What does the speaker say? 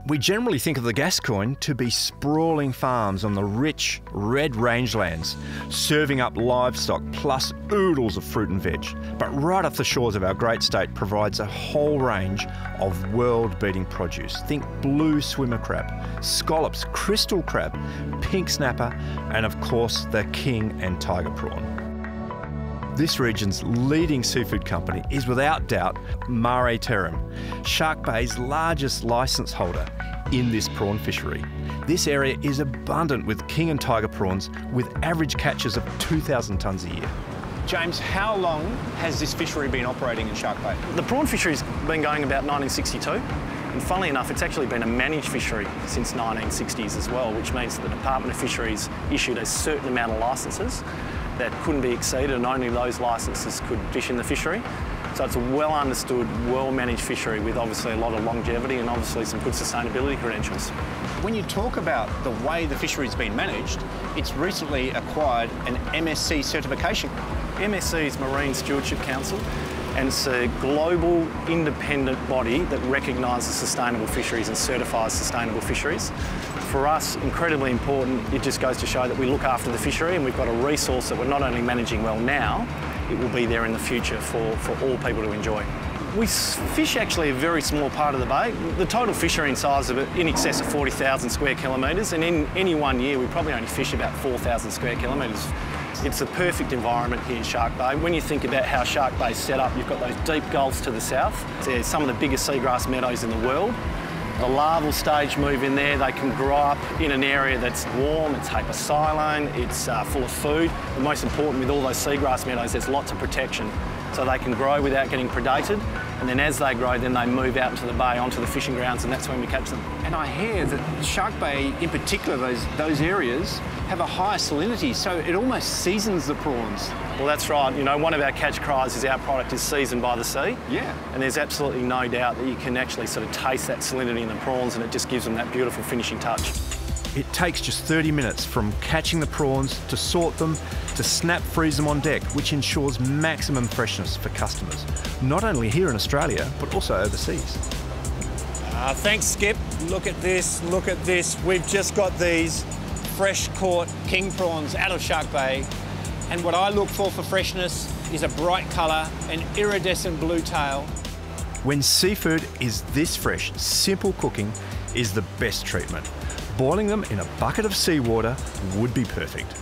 We generally think of the Gascoyne to be sprawling farms on the rich red rangelands, serving up livestock plus oodles of fruit and veg. But right off the shores of our great state provides a whole range of world-beating produce. Think blue swimmer crab, scallops, crystal crab, pink snapper, and of course the king and tiger prawn. This region's leading seafood company is without doubt Mareterram, Shark Bay's largest licence holder in this prawn fishery. This area is abundant with king and tiger prawns with average catches of 2,000 tonnes a year. James, how long has this fishery been operating in Shark Bay? The prawn fishery's been going about 1962. And funnily enough, it's actually been a managed fishery since 1960s as well, which means that the Department of Fisheries issued a certain amount of licences that couldn't be exceeded, and only those licences could fish in the fishery. So it's a well understood, well managed fishery with obviously a lot of longevity and obviously some good sustainability credentials. When you talk about the way the fishery's been managed, it's recently acquired an MSC certification. MSC is Marine Stewardship Council, and it's a global independent body that recognises sustainable fisheries and certifies sustainable fisheries. For us, incredibly important. It just goes to show that we look after the fishery and we've got a resource that we're not only managing well now, it will be there in the future for all people to enjoy. We fish actually a very small part of the bay. The total fishery in size of it in excess of 40,000 square kilometres, and in any one year we probably only fish about 4,000 square kilometres. It's the perfect environment here in Shark Bay. When you think about how Shark Bay's set up, you've got those deep gulfs to the south. They're some of the biggest seagrass meadows in the world. The larval stage move in there. They can grow up in an area that's warm, it's hypersilane, it's full of food. But most important, with all those seagrass meadows, there's lots of protection. So they can grow without getting predated, and then as they grow, then they move out into the bay onto the fishing grounds, and that's when we catch them. And I hear that Shark Bay, in particular, those areas, have a higher salinity, so it almost seasons the prawns. Well, that's right. You know, one of our catch cries is our product is seasoned by the sea. Yeah. And there's absolutely no doubt that you can actually sort of taste that salinity in the prawns, and it just gives them that beautiful finishing touch. It takes just 30 minutes from catching the prawns to sort them to snap freeze them on deck, which ensures maximum freshness for customers, not only here in Australia, but also overseas. Thanks, Skip. Look at this, look at this. We've just got these fresh caught king prawns out of Shark Bay. And what I look for freshness is a bright colour, an iridescent blue tail. When seafood is this fresh, simple cooking is the best treatment. Boiling them in a bucket of seawater would be perfect.